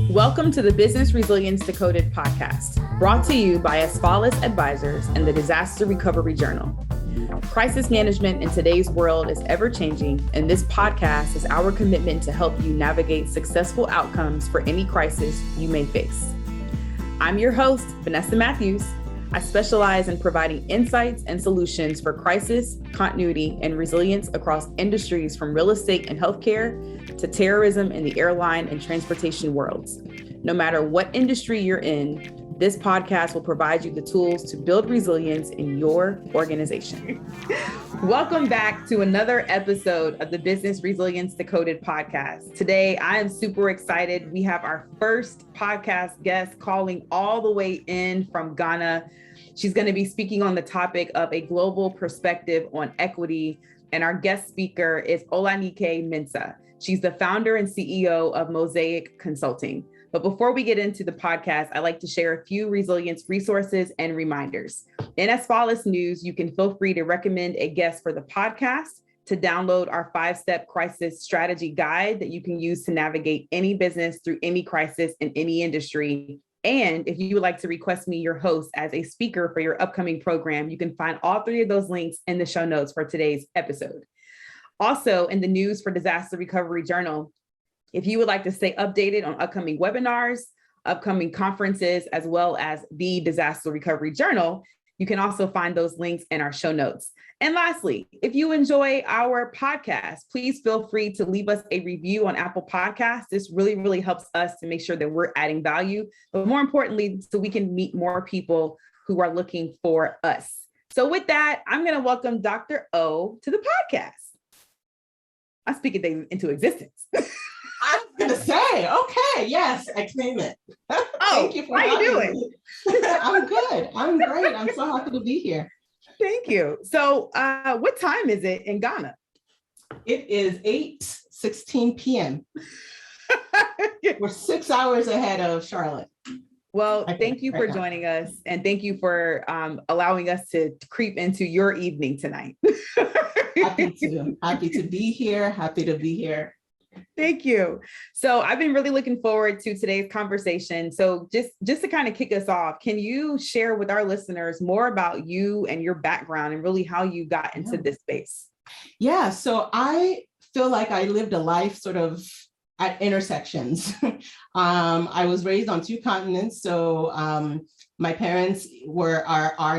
Welcome to the Business Resilience Decoded podcast, brought to you by Asfalis Advisors and the Disaster Recovery Journal. Crisis management in today's world is ever-changing, and this podcast is our commitment to help you navigate successful outcomes for any crisis you may face. I'm your host, Vanessa Matthews. I specialize in providing insights and solutions for crisis, continuity, and resilience across industries from real estate and healthcare to terrorism in the airline and transportation worlds. No matter what industry you're in, this podcast will provide you the tools to build resilience in your organization. Welcome back to another episode of the Business Resilience Decoded podcast. Today, I am super excited. We have our first podcast guest calling all the way in from Ghana. She's going to be speaking on the topic of a global perspective on equity. And our guest speaker is Olanike Mensah. She's the founder and CEO of Mosaic Consulting. But before we get into the podcast, I'd like to share a few resilience resources and reminders. In Asfalis News, you can feel free to recommend a guest for the podcast, to download our 5-step crisis strategy guide that you can use to navigate any business through any crisis in any industry. And if you would like to request me your host as a speaker for your upcoming program, you can find all 3 of those links in the show notes for today's episode. Also, in the News for Disaster Recovery Journal, if you would like to stay updated on upcoming webinars, upcoming conferences, as well as the Disaster Recovery Journal, you can also find those links in our show notes. And lastly, if you enjoy our podcast, please feel free to leave us a review on Apple Podcasts. This really helps us to make sure that we're adding value, but more importantly, so we can meet more people who are looking for us. So with that, I'm going to welcome Dr. O to the podcast. I'm speaking things into existence. I was going to say, okay, yes, I claim it. Thank you for how you doing? I'm good. I'm great. I'm so happy to be here. Thank you. So what time is it in Ghana? It is 8:16 p.m. We're 6 hours ahead of Charlotte. Well, thank you for joining us, and thank you for allowing us to creep into your evening tonight. Happy to be here. Thank you. So I've been really looking forward to today's conversation. So just to kind of kick us off, can you share with our listeners more about you and your background and really how you got into this space? Yeah, so I feel like I lived a life sort of at intersections. I was raised on 2 continents. So my parents are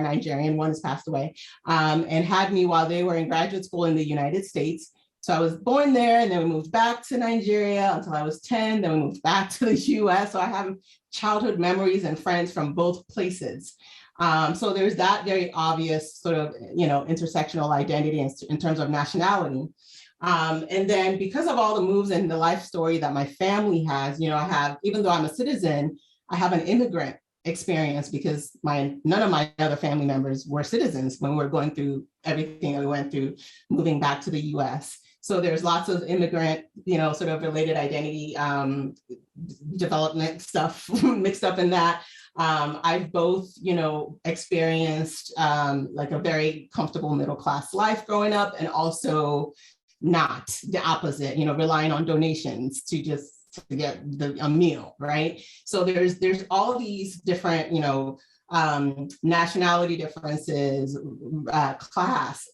Nigerian, one has passed away, and had me while they were in graduate school in the United States. So I was born there, and then we moved back to Nigeria until I was 10. Then we moved back to the US. So I have childhood memories and friends from both places. So there's that very obvious sort of, intersectional identity in terms of nationality. And then because of all the moves and the life story that my family has, I have, even though I'm a citizen, I have an immigrant experience because none of my other family members were citizens when we were going through everything that we went through moving back to the US. So there's lots of immigrant, sort of related identity development stuff mixed up in that. I've both, experienced like a very comfortable middle-class life growing up, and also not the opposite, relying on donations to get a meal, right? So there's all these different, nationality differences, class,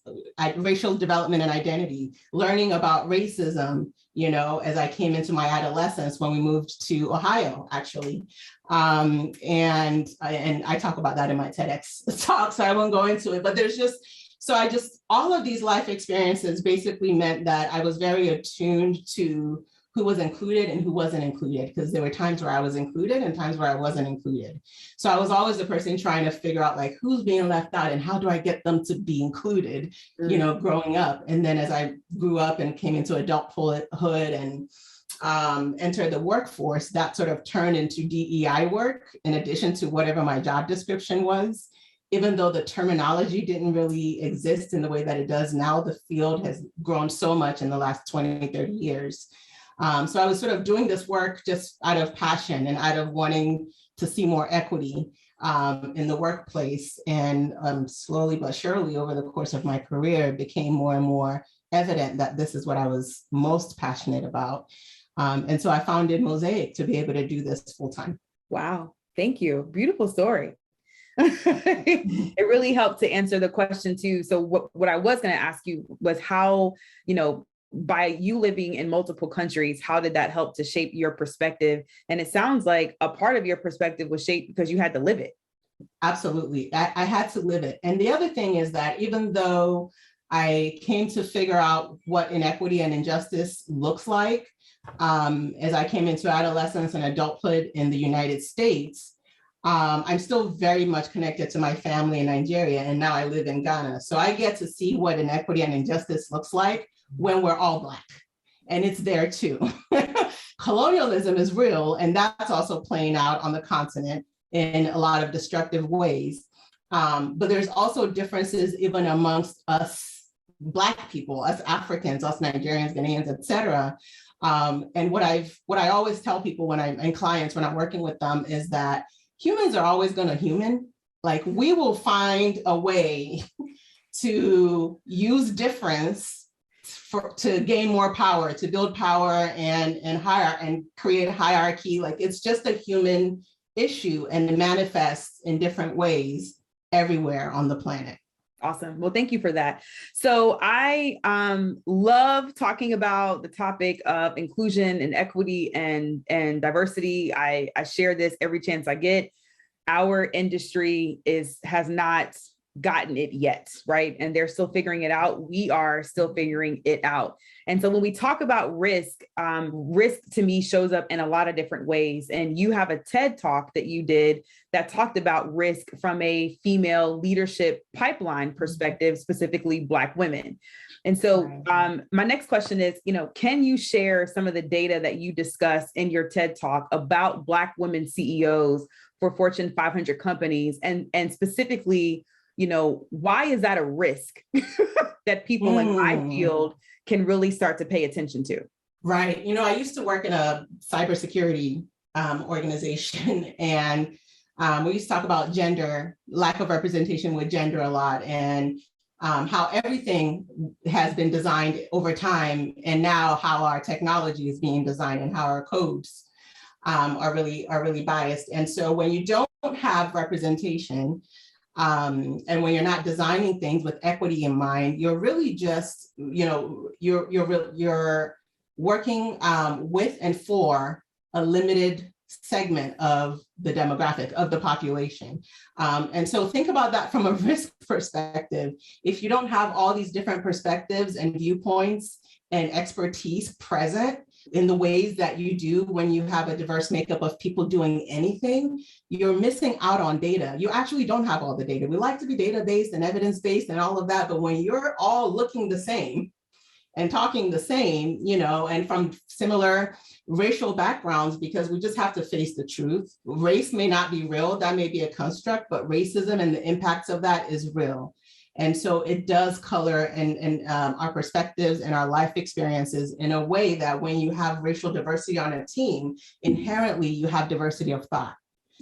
racial development and identity, learning about racism, as I came into my adolescence when we moved to Ohio, actually. And I talk about that in my TEDx talk, so I won't go into it, but all of these life experiences basically meant that I was very attuned to who was included and who wasn't included, because there were times where I was included and times where I wasn't included. So I was always the person trying to figure out like who's being left out and how do I get them to be included, growing up. And then as I grew up and came into adulthood and entered the workforce, that sort of turned into DEI work in addition to whatever my job description was. Even though the terminology didn't really exist in the way that it does now, the field has grown so much in the last 20, 30 years. So I was sort of doing this work just out of passion and out of wanting to see more equity in the workplace. And slowly but surely over the course of my career, it became more and more evident that this is what I was most passionate about. And so I founded Mosaic to be able to do this full time. Wow. Thank you. Beautiful story. It really helped to answer the question too. So what I was going to ask you was how, by you living in multiple countries, how did that help to shape your perspective? And it sounds like a part of your perspective was shaped because you had to live it. Absolutely. I had to live it. And the other thing is that even though I came to figure out what inequity and injustice looks like, as I came into adolescence and adulthood in the United States, I'm still very much connected to my family in Nigeria, and now I live in Ghana. So I get to see what inequity and injustice looks like when we're all Black, and it's there too. Colonialism is real, and that's also playing out on the continent in a lot of destructive ways. But there's also differences even amongst us Black people, us Africans, us Nigerians, Ghanaians, et cetera. And what I always tell people and clients when I'm working with them is that humans are always going to human. Like, we will find a way to use difference to gain more power, to build power and create a hierarchy. Like, it's just a human issue, and it manifests in different ways everywhere on the planet. Awesome. Well, thank you for that. So I love talking about the topic of inclusion and equity and diversity. I share this every chance I get. Our industry has not gotten it yet, right? And they're still figuring it out. We are still figuring it out. And so when we talk about risk, risk to me shows up in a lot of different ways. And you have a TED Talk that you did that talked about risk from a female leadership pipeline perspective, specifically Black women. And so my next question is, can you share some of the data that you discuss in your TED Talk about Black women CEOs for Fortune 500 companies? And specifically, why is that a risk that people in my field can really start to pay attention to? Right. I used to work in a cybersecurity organization, and we used to talk about gender, lack of representation with gender a lot, and how everything has been designed over time, and now how our technology is being designed and how our codes are really biased. And so when you don't have representation, and when you're not designing things with equity in mind, you're really just, you're working with and for a limited segment of the demographic of the population. And so think about that from a risk perspective. If you don't have all these different perspectives and viewpoints and expertise present in the ways that you do when you have a diverse makeup of people doing anything, you're missing out on data. You actually don't have all the data. We like to be data-based and evidence-based and all of that, but when you're all looking the same and talking the same, and from similar racial backgrounds, because we just have to face the truth. Race may not be real, that may be a construct, but racism and the impacts of that is real. And so it does color and our perspectives and our life experiences in a way that when you have racial diversity on a team, inherently you have diversity of thought.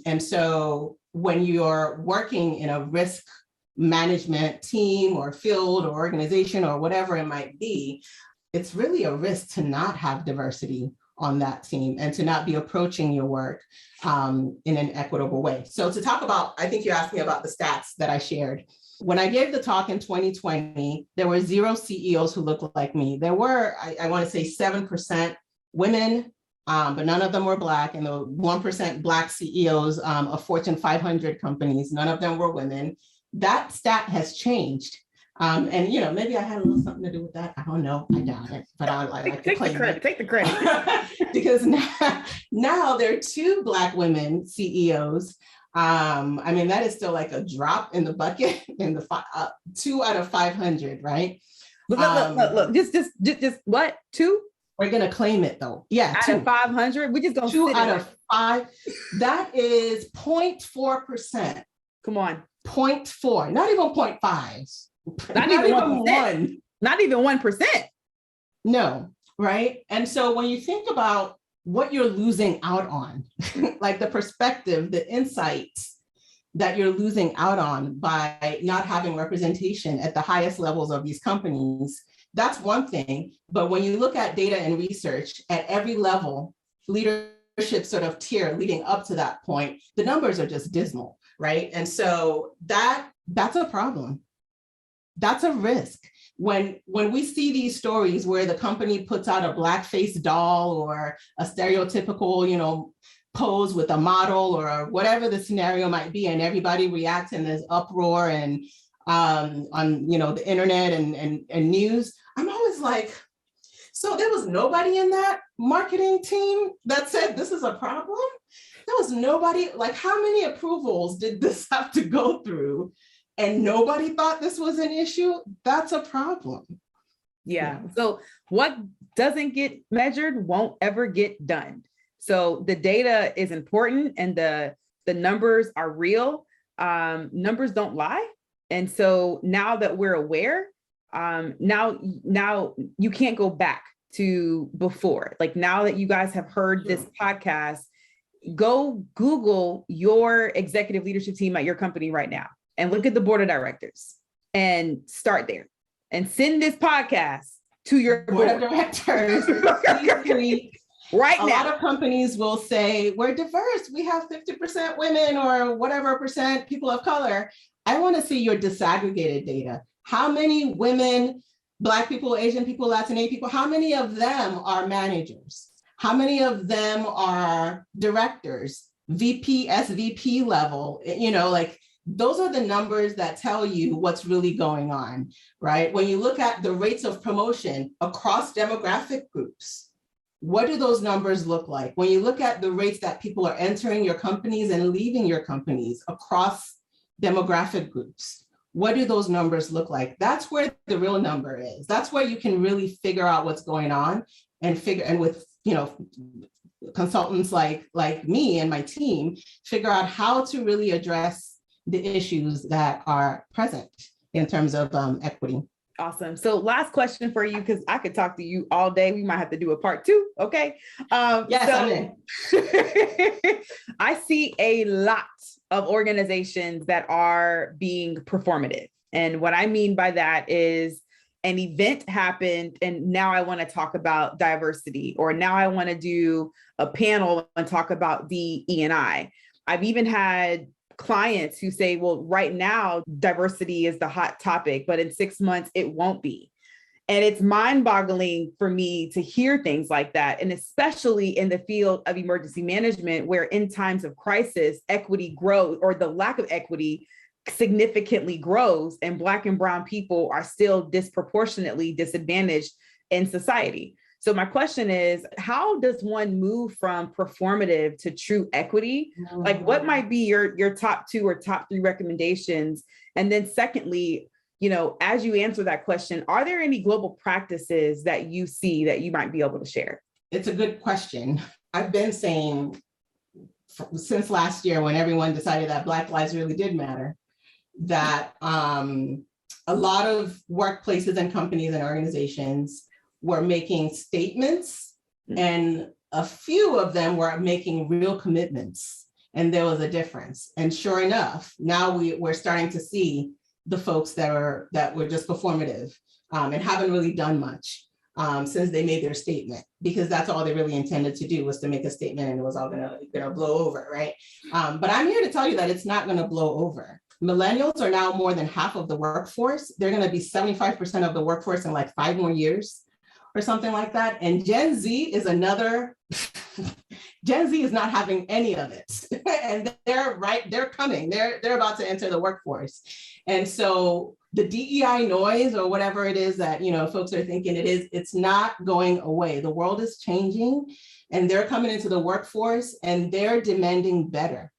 And so when you're working in a risk management team or field or organization or whatever it might be, it's really a risk to not have diversity on that team and to not be approaching your work in an equitable way. So to talk about, I think you asked me about the stats that I shared. When I gave the talk in 2020, there were 0 CEOs who looked like me. There were, I want to say 7% women, but none of them were Black, and the 1% Black CEOs of Fortune 500 companies, none of them were women. That stat has changed. And maybe I had a little something to do with that. I don't know. I doubt it, but I like to claim it. Take the credit. Because now there are 2 Black women CEOs. That is still like a drop in the bucket in the 2 out of 500, right? Look, just what? 2? We're gonna claim it though. Yeah, out 2. of 500. We just gonna 2 out of 5. That is 0.4%. Come on, 0.4, not even 0.5. Not even 1%. Not even 1%. No, right? And so when you think about what you're losing out on, like the perspective, the insights that you're losing out on by not having representation at the highest levels of these companies, that's one thing. But when you look at data and research at every level, leadership sort of tier leading up to that point, the numbers are just dismal, right? And so that's a problem. That's a risk. When we see these stories where the company puts out a blackface doll or a stereotypical, pose with a model or whatever the scenario might be, and everybody reacts and there's uproar and on the internet and news, I'm always like, so there was nobody in that marketing team that said this is a problem? There was nobody, like how many approvals did this have to go through? And nobody thought this was an issue? That's a problem. Yeah. So what doesn't get measured won't ever get done. So the data is important and the numbers are real. Numbers don't lie. And so now that we're aware, now you can't go back to before. Like now that you guys have heard this podcast, go Google your executive leadership team at your company right now and look at the board of directors and start there and send this podcast to your board of directors. Right now. A now. lot of companies will say, we're diverse. We have 50% women or whatever percent people of color. I want to see your disaggregated data. How many women, Black people, Asian people, Latina people, how many of them are managers? How many of them are directors, VP, SVP level? Those are the numbers that tell you what's really going on, right? When you look at the rates of promotion across demographic groups, what do those numbers look like? When you look at the rates that people are entering your companies and leaving your companies across demographic groups, what do those numbers look like? That's where the real number is. That's where you can really figure out what's going on and with consultants like me and my team, figure out how to really address the issues that are present in terms of equity. Awesome. So last question for you, because I could talk to you all day. We might have to do a part 2. Okay. Yes, I'm in. I see a lot of organizations that are being performative. And what I mean by that is an event happened and now I want to talk about diversity, or now I want to do a panel and talk about DE&I. I've even had clients who say, well, right now, diversity is the hot topic, but in 6 months, it won't be. And it's mind-boggling for me to hear things like that. And especially in the field of emergency management, where in times of crisis, equity grows, or the lack of equity significantly grows, and Black and Brown people are still disproportionately disadvantaged in society. So my question is, how does one move from performative to true equity? Like, what might be your top 2 or top 3 recommendations? And then secondly, as you answer that question, are there any global practices that you see that you might be able to share? It's a good question. I've been saying since last year, when everyone decided that Black lives really did matter, that a lot of workplaces and companies and organizations were making statements, and a few of them were making real commitments, and there was a difference. And sure enough, now we're starting to see the folks that were just performative and haven't really done much since they made their statement, because that's all they really intended to do, was to make a statement, and it was all gonna blow over, right? But I'm here to tell you that it's not gonna blow over. Millennials are now more than half of the workforce. They're gonna be 75% of the workforce in like 5 more years, or something like that. And Gen Z is Gen Z is not having any of it. And they're coming, they're about to enter the workforce. And so the DEI noise, or whatever it is that, folks are thinking it is, it's not going away. The world is changing, and they're coming into the workforce, and they're demanding better.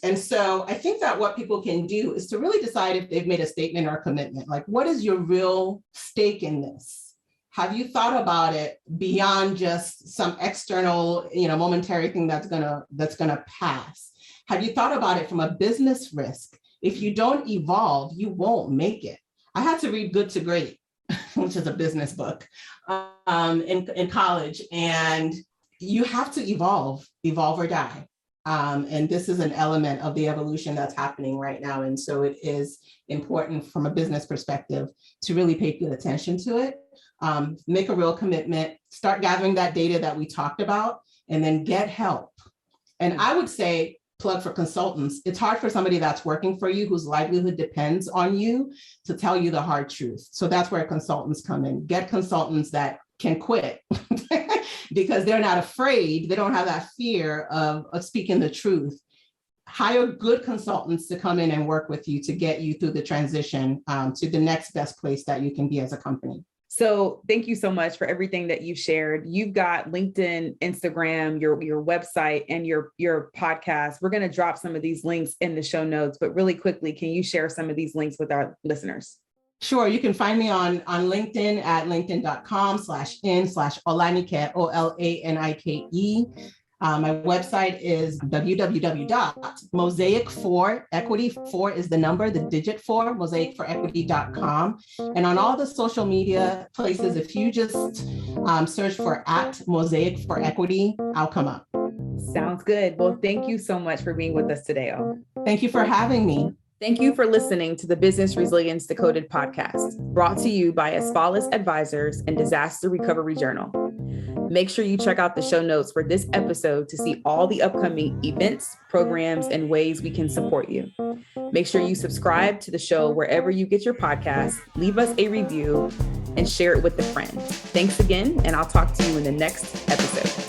And so I think that what people can do is to really decide if they've made a statement or a commitment. Like, what is your real stake in this? Have you thought about it beyond just some external, momentary thing that's gonna pass? Have you thought about it from a business risk? If you don't evolve, you won't make it. I had to read Good to Great, which is a business book, in college, and you have to evolve or die. And this is an element of the evolution that's happening right now. And so it is important from a business perspective to really pay good attention to it. make a real commitment, start gathering that data that we talked about, and then get help. And I would say, plug for consultants, it's hard for somebody that's working for you, whose livelihood depends on you, to tell you the hard truth. So that's where consultants come in. Get consultants that can quit because they're not afraid. They don't have that fear of speaking the truth. Hire good consultants to come in and work with you to get you through the transition to the next best place that you can be as a company. So thank you so much for everything that you've shared. You've got LinkedIn, Instagram, your website, and your podcast. We're going to drop some of these links in the show notes, but really quickly, can you share some of these links with our listeners? Sure. You can find me on LinkedIn at linkedin.com/in/Olanike, Olanike. My website is www.mosaic4equity, 4 is the number, the digit 4, mosaic4equity.com. And on all the social media places, if you just search for @Mosaic4Equity, I'll come up. Sounds good. Well, thank you so much for being with us today, O. Thank you for having me. Thank you for listening to the Business Resilience Decoded podcast, brought to you by Asfalis Advisors and Disaster Recovery Journal. Make sure you check out the show notes for this episode to see all the upcoming events, programs, and ways we can support you. Make sure you subscribe to the show wherever you get your podcasts, leave us a review, and share it with a friend. Thanks again, and I'll talk to you in the next episode.